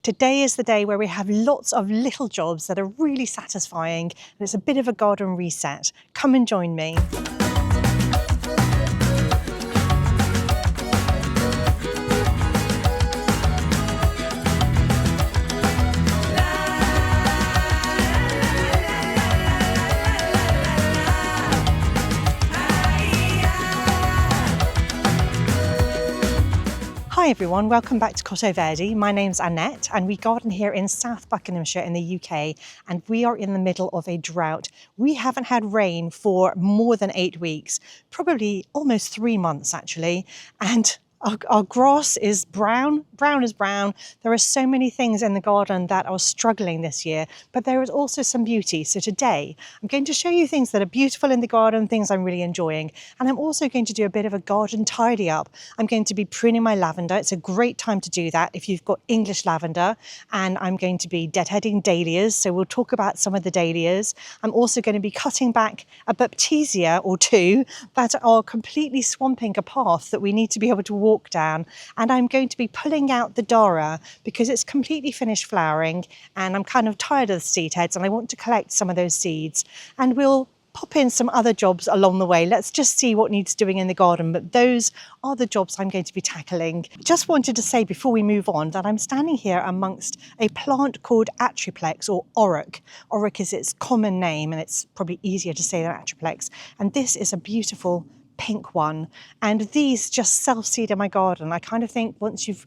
Today is the day where we have lots of little jobs that are really satisfying, and it's a bit of a garden reset. Come and join me. Hi everyone, welcome back to Cottoverdi. My name's Annette and we garden here in South Buckinghamshire in the UK, and we are in the middle of a drought. We haven't had rain for more than 8 weeks, probably almost 3 months actually, and our grass is brown as brown. There are so many things in the garden that are struggling this year, but there is also some beauty. So today I'm going to show you things that are beautiful in the garden, things I'm really enjoying. And I'm also going to do a bit of a garden tidy up. I'm going to be pruning my lavender. It's a great time to do that if you've got English lavender. And I'm going to be deadheading dahlias. So we'll talk about some of the dahlias. I'm also going to be cutting back a Baptisia or two that are completely swamping a path that we need to be able to walk down, and I'm going to be pulling out the Dara because it's completely finished flowering and I'm kind of tired of the seed heads and I want to collect some of those seeds, and we'll pop in some other jobs along the way. Let's just see what needs doing in the garden, but those are the jobs I'm going to be tackling. Just wanted to say before we move on that I'm standing here amongst a plant called Atriplex or Orach. Orach is its common name and it's probably easier to say than Atriplex, and this is a beautiful pink one, and these just self-seed in my garden. I kind of think once you've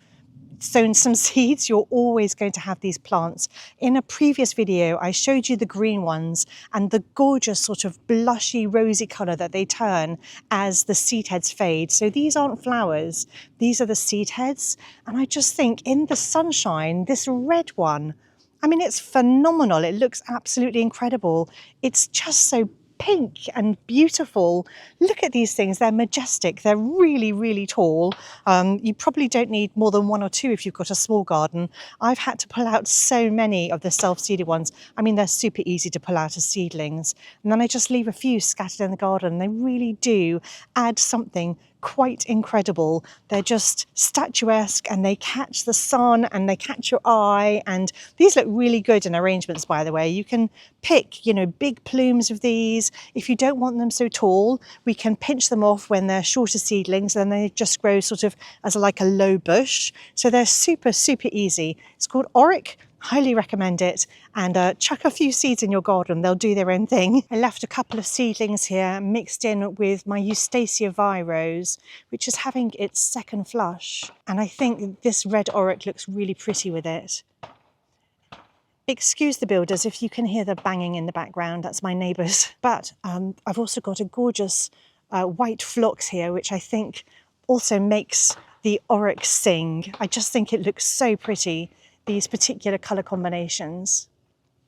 sown some seeds, you're always going to have these plants. In a previous video, I showed you the green ones and the gorgeous sort of blushy rosy colour that they turn as the seed heads fade. So these aren't flowers, these are the seed heads. And I just think in the sunshine, this red one, I mean, it's phenomenal. It looks absolutely incredible. It's just so pink and beautiful. Look at these things, they're majestic, they're really tall. You probably don't need more than 1 or 2 if you've got a small garden. I've had to pull out so many of the self-seeded ones. I mean, they're super easy to pull out as seedlings, and then I just leave a few scattered in the garden. They really do add something quite incredible. They're just statuesque and they catch the sun and they catch your eye, and these look really good in arrangements, by the way. You can pick, you know, big plumes of these. If you don't want them so tall, we can pinch them off when they're shorter seedlings and they just grow sort of as like a low bush. So they're super easy. It's called Orach. Highly recommend it, and chuck a few seeds in your garden, they'll do their own thing. I left a couple of seedlings here mixed in with my Eustacia Vi rose, which is having its second flush, and I think this red Orach looks really pretty with it. Excuse the builders if you can hear the banging in the background, that's my neighbours. But I've also got a gorgeous white phlox here, which I think also makes the Orach sing. I just think it looks so pretty, these particular colour combinations.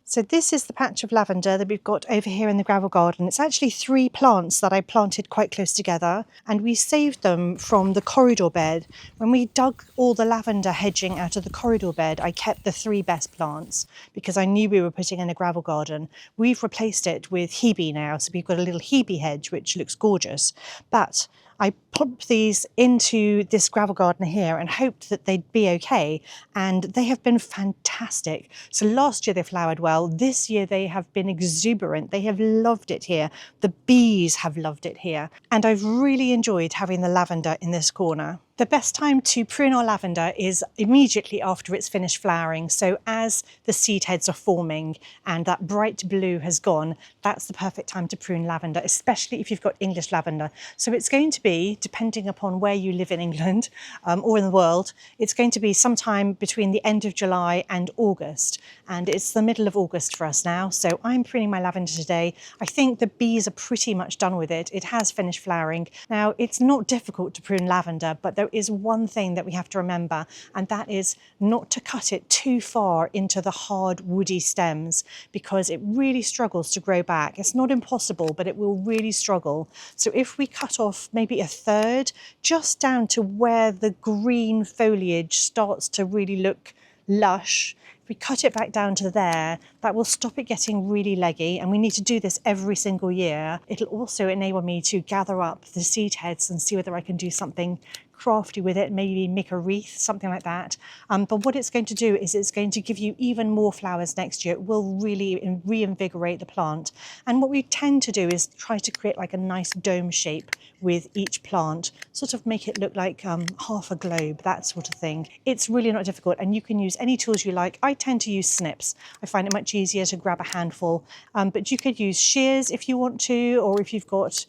So this is the patch of lavender that we've got over here in the gravel garden. It's actually 3 plants that I planted quite close together, and we saved them from the corridor bed. When we dug all the lavender hedging out of the corridor bed, I kept the 3 best plants because I knew we were putting in a gravel garden. We've replaced it with hebe now, so we've got a little hebe hedge which looks gorgeous. But I plumped these into this gravel garden here and hoped that they'd be okay, and they have been fantastic. So last year they flowered well, this year they have been exuberant. They have loved it here. The bees have loved it here, and I've really enjoyed having the lavender in this corner. The best time to prune our lavender is immediately after it's finished flowering. So as the seed heads are forming and that bright blue has gone, that's the perfect time to prune lavender, especially if you've got English lavender. So it's going to be, depending upon where you live in England or in the world, it's going to be sometime between the end of July and August. And it's the middle of August for us now. So I'm pruning my lavender today. I think the bees are pretty much done with it. It has finished flowering. Now, it's not difficult to prune lavender, but there is one thing that we have to remember, and that is not to cut it too far into the hard woody stems, because it really struggles to grow back. It's not impossible, but it will really struggle. So if we cut off maybe a third, just down to where the green foliage starts to really look lush, if we cut it back down to there, that will stop it getting really leggy, and we need to do this every single year. It'll also enable me to gather up the seed heads and see whether I can do something crafty with it, maybe make a wreath, something like that. But what it's going to do is it's going to give you even more flowers next year. It will really reinvigorate the plant. And what we tend to do is try to create like a nice dome shape with each plant, sort of make it look like half a globe, that sort of thing. It's really not difficult, and you can use any tools you like. I tend to use snips. I find it much easier to grab a handful, but you could use shears if you want to, or if you've got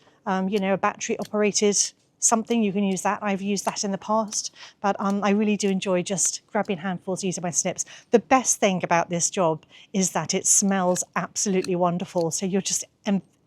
you know, a battery operated something, you can use that. I've used that in the past, but I really do enjoy just grabbing handfuls using my snips. The best thing about this job is that it smells absolutely wonderful. So you're just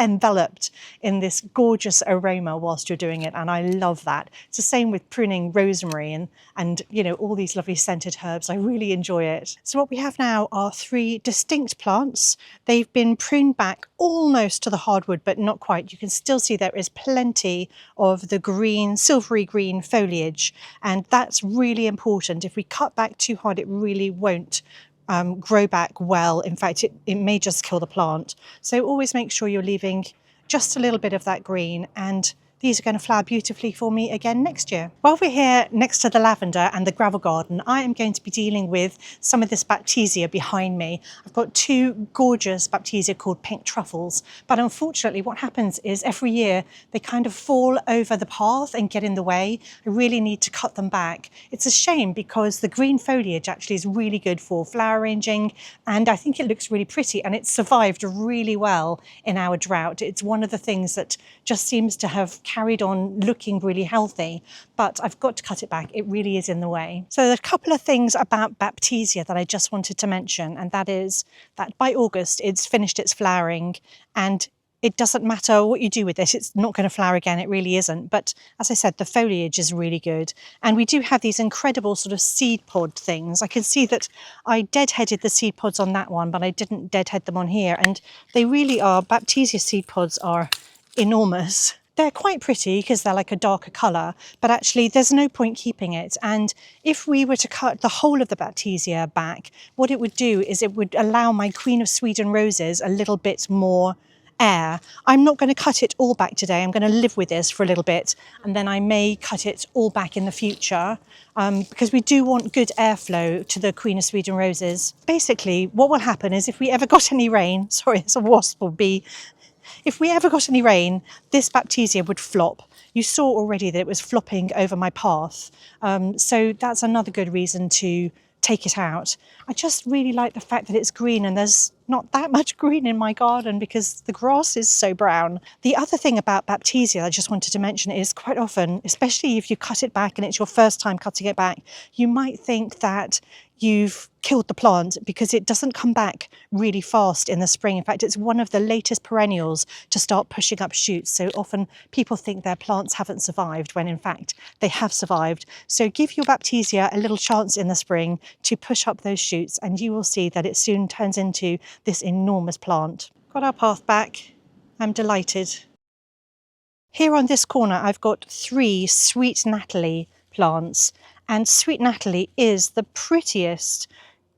enveloped in this gorgeous aroma whilst you're doing it, and I love that. It's the same with pruning rosemary and you know, all these lovely scented herbs. I really enjoy it. So what we have now are 3 distinct plants. They've been pruned back almost to the hardwood, but not quite. You can still see there is plenty of the green, silvery green foliage, and that's really important. If we cut back too hard, it really won't grow back well. In fact, it may just kill the plant. So always make sure you're leaving just a little bit of that green, and these are going to flower beautifully for me again next year. While we're here next to the lavender and the gravel garden, I am going to be dealing with some of this Baptisia behind me. I've got 2 gorgeous Baptisia called pink truffles, but unfortunately what happens is every year they kind of fall over the path and get in the way. I really need to cut them back. It's a shame because the green foliage actually is really good for flower arranging, and I think it looks really pretty, and it's survived really well in our drought. It's one of the things that just seems to have carried on looking really healthy, but I've got to cut it back. It really is in the way. So there's a couple of things about Baptisia that I just wanted to mention, and that is that by August it's finished its flowering, and it doesn't matter what you do with it, it's not going to flower again, it really isn't. But as I said, the foliage is really good. And we do have these incredible sort of seed pod things. I can see that I deadheaded the seed pods on that one, but I didn't deadhead them on here. And they really are, Baptisia seed pods are enormous. They're quite pretty because they're like a darker colour, but actually there's no point keeping it. And if we were to cut the whole of the Baptisia back, what it would do is it would allow my Queen of Sweden roses a little bit more air. I'm not going to cut it all back today. I'm going to live with this for a little bit, and then I may cut it all back in the future, because we do want good airflow to the Queen of Sweden roses. Basically, what will happen is if we ever got any rain, sorry, it's a wasp or bee, if we ever got any rain, this Baptisia would flop. You saw already that it was flopping over my path. So that's another good reason to take it out. I just really like the fact that it's green, and there's not that much green in my garden because the grass is so brown. The other thing about Baptisia I just wanted to mention is quite often, especially if you cut it back and it's your first time cutting it back, you might think that you've killed the plant because it doesn't come back really fast in the spring. In fact, it's one of the latest perennials to start pushing up shoots. So often people think their plants haven't survived when in fact they have survived. So give your Baptisia a little chance in the spring to push up those shoots, and you will see that it soon turns into this enormous plant. Got our path back. I'm delighted. Here on this corner, I've got 3 Sweet Natalie plants, and Sweet Natalie is the prettiest.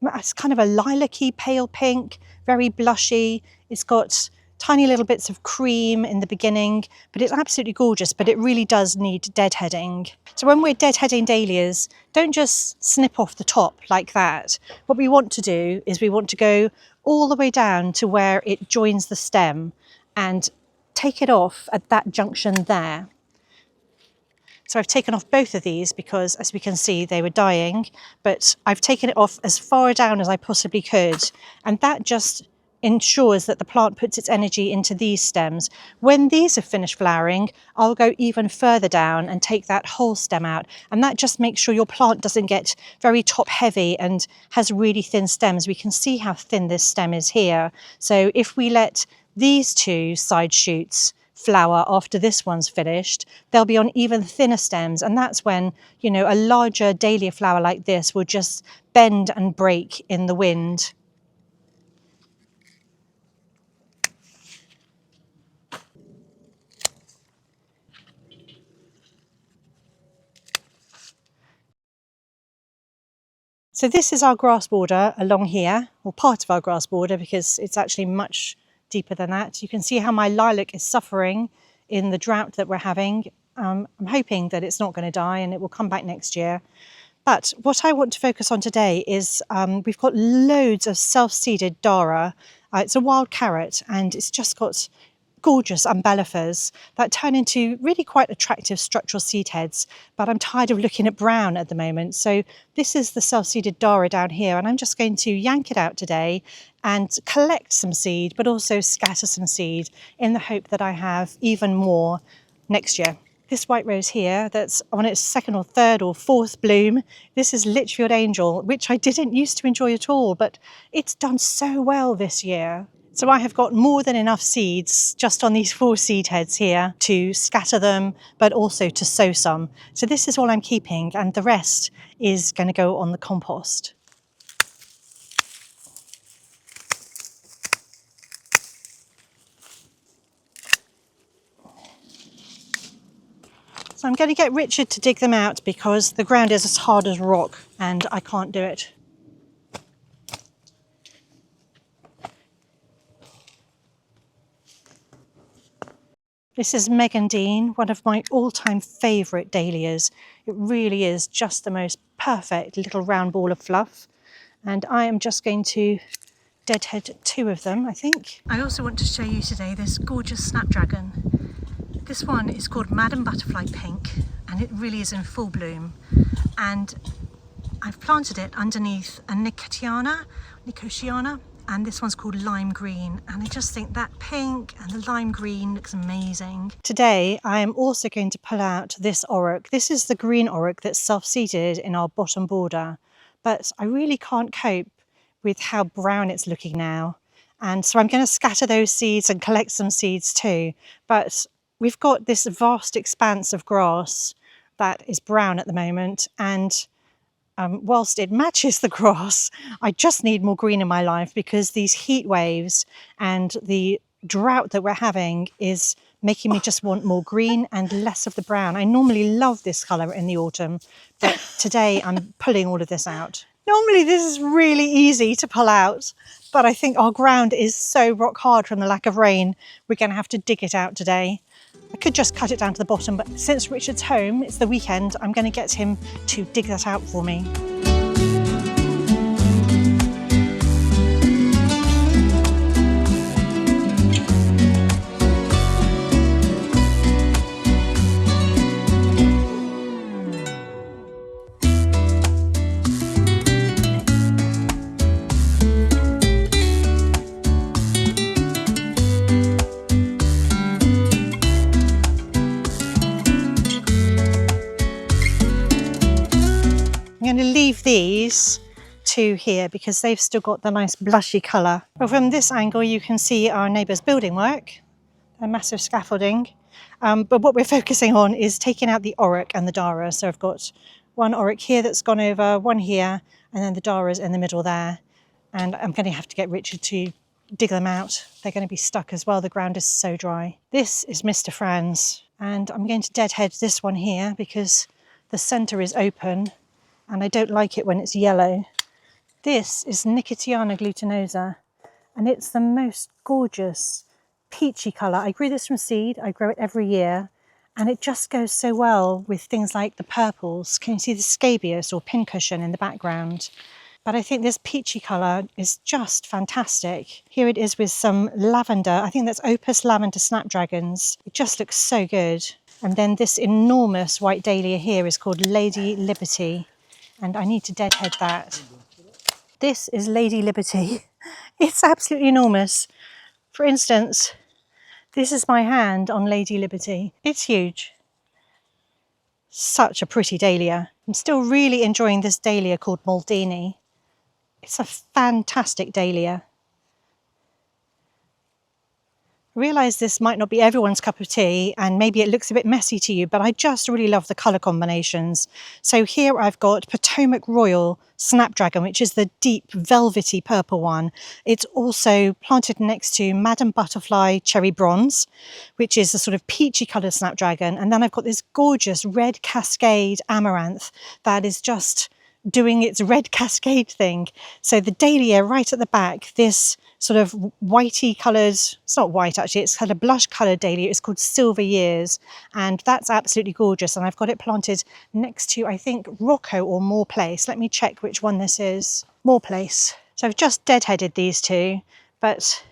It's kind of a lilac-y pale pink, very blushy. It's got tiny little bits of cream in the beginning, but it's absolutely gorgeous, but it really does need deadheading. So when we're deadheading dahlias, don't just snip off the top like that. What we want to do is we want to go all the way down to where it joins the stem and take it off at that junction there. So I've taken off both of these because, as we can see, they were dying, but I've taken it off as far down as I possibly could, and that just ensures that the plant puts its energy into these stems. When these have finished flowering, I'll go even further down and take that whole stem out, and that just makes sure your plant doesn't get very top heavy and has really thin stems. We can see how thin this stem is here. So if we let these 2 side shoots flower after this one's finished, they'll be on even thinner stems, and that's when, you know, a larger dahlia flower like this will just bend and break in the wind. So this is our grass border along here, or part of our grass border, because it's actually much deeper than that. You can see how my lilac is suffering in the drought that we're having. I'm hoping that it's not going to die and it will come back next year. But what I want to focus on today is we've got loads of self-seeded Dara. It's a wild carrot and it's just got gorgeous umbellifers that turn into really quite attractive structural seed heads, but I'm tired of looking at brown at the moment. So this is the self-seeded Dara down here, and I'm just going to yank it out today and collect some seed, but also scatter some seed in the hope that I have even more next year. This white rose here that's on its second or third or fourth bloom, this is Litchfield Angel, which I didn't used to enjoy at all, but it's done so well this year. So I have got more than enough seeds just on these 4 seed heads here to scatter them, but also to sow some. So this is all I'm keeping, and the rest is going to go on the compost. So I'm going to get Richard to dig them out because the ground is as hard as rock and I can't do it. This is Megan Dean, one of my all-time favourite dahlias. It really is just the most perfect little round ball of fluff. And I am just going to deadhead 2 of them, I think. I also want to show you today this gorgeous snapdragon. This one is called Madam Butterfly Pink, and it really is in full bloom. And I've planted it underneath a Nicotiana, and this one's called Lime Green, and I just think that pink and the lime green looks amazing. Today I am also going to pull out this Orach. This is the green Orach that's self-seeded in our bottom border, but I really can't cope with how brown it's looking now, and so I'm going to scatter those seeds and collect some seeds too. But we've got this vast expanse of grass that is brown at the moment, and whilst it matches the grass, I just need more green in my life because these heat waves and the drought that we're having is making me just want more green and less of the brown. I normally love this colour in the autumn, but today I'm pulling all of this out. Normally this is really easy to pull out, but I think our ground is so rock hard from the lack of rain, we're going to have to dig it out today. I could just cut it down to the bottom, but since Richard's home, it's the weekend, I'm going to get him to dig that out for me. I'm going to leave these 2 here because they've still got the nice blushy colour. Well, from this angle you can see our neighbour's building work, a massive scaffolding, but what we're focusing on is taking out the Orach and the Dara. So I've got 1 Orach here that's gone over, 1 here, and then the Dara's in the middle there, and I'm going to have to get Richard to dig them out. They're going to be stuck as well, the ground is so dry. This is Mr. Franz, and I'm going to deadhead this one here because the centre is open and I don't like it when it's yellow. This is Nicotiana glutinosa, and it's the most gorgeous peachy colour. I grew this from seed, I grow it every year, and it just goes so well with things like the purples. Can you see the scabious or pincushion in the background? But I think this peachy colour is just fantastic. Here it is with some lavender. I think that's Opus Lavender Snapdragons. It just looks so good. And then this enormous white dahlia here is called Lady Liberty, and I need to deadhead that. This is Lady Liberty. It's absolutely enormous. For instance, this is my hand on Lady Liberty. It's huge. Such a pretty dahlia. I'm still really enjoying this dahlia called Maldini. It's a fantastic dahlia. I realise this might not be everyone's cup of tea and maybe it looks a bit messy to you, but I just really love the colour combinations. So here I've got Potomac Royal Snapdragon, which is the deep velvety purple one. It's also planted next to Madam Butterfly Cherry Bronze, which is a sort of peachy coloured snapdragon. And then I've got this gorgeous red Cascade Amaranth that is just doing its red cascade thing. So the dahlia right at the back, this sort of whitey coloured, it's not white actually, it's kind of blush coloured dahlia. It's called Silver Years, and that's absolutely gorgeous. And I've got it planted next to, I think, Rocco or More Place. Let me check which one this is. More Place. So I've just deadheaded these two, but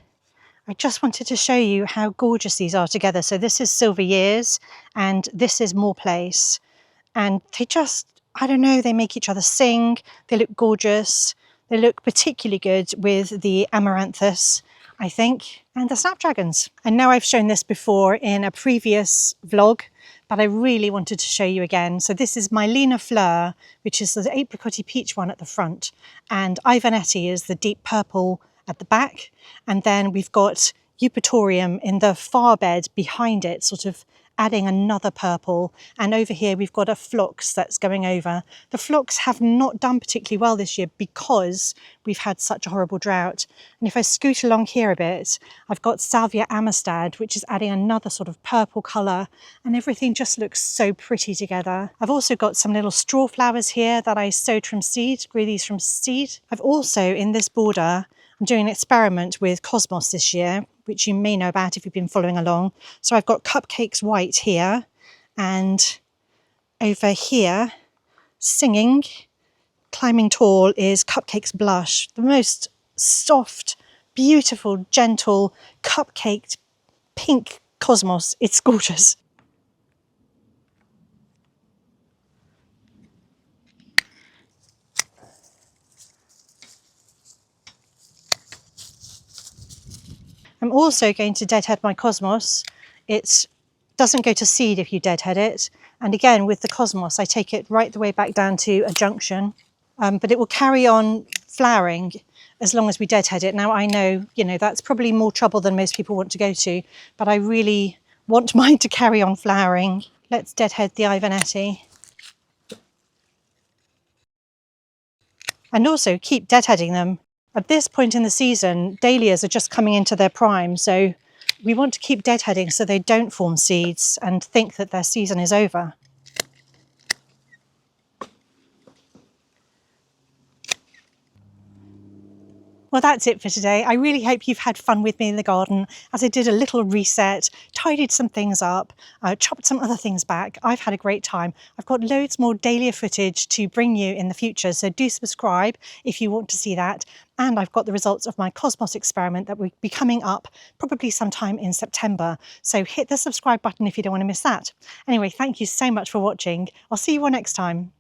I just wanted to show you how gorgeous these are together. So this is Silver Years and this is More Place. And they just, I don't know, they make each other sing. They look gorgeous. They look particularly good with the amaranthus, I think, and the snapdragons. I know I've shown this before in a previous vlog, but I really wanted to show you again. So this is my Lena Fleur, which is the apricotty peach one at the front, and Ivanetti is the deep purple at the back. And then we've got Eupatorium in the far bed behind it, sort of adding another purple. And over here we've got a phlox that's going over. The phlox have not done particularly well this year because we've had such a horrible drought. And if I scoot along here a bit, I've got Salvia amistad, which is adding another sort of purple colour, and everything just looks so pretty together. I've also got some little straw flowers here that I sowed from seed, grew these from seed. I've also, in this border, I'm doing an experiment with Cosmos this year, which you may know about if you've been following along. So I've got Cupcakes White here, and over here, singing, climbing tall, is Cupcakes Blush, the most soft, beautiful, gentle, cupcaked pink cosmos. It's gorgeous. I'm also going to deadhead my cosmos. It doesn't go to seed if you deadhead it. And again, with the cosmos, I take it right the way back down to a junction. But it will carry on flowering as long as we deadhead it. Now I know, that's probably more trouble than most people want to go to, but I really want mine to carry on flowering. Let's deadhead the Ivanetti. And also keep deadheading them. At this point in the season, dahlias are just coming into their prime, so we want to keep deadheading so they don't form seeds and think that their season is over. Well, that's it for today. I really hope you've had fun with me in the garden as I did a little reset, tidied some things up, chopped some other things back. I've had a great time. I've got loads more dahlia footage to bring you in the future, so do subscribe if you want to see that. And I've got the results of my Cosmos experiment that will be coming up probably sometime in September. So hit the subscribe button if you don't want to miss that. Anyway, thank you so much for watching. I'll see you all next time.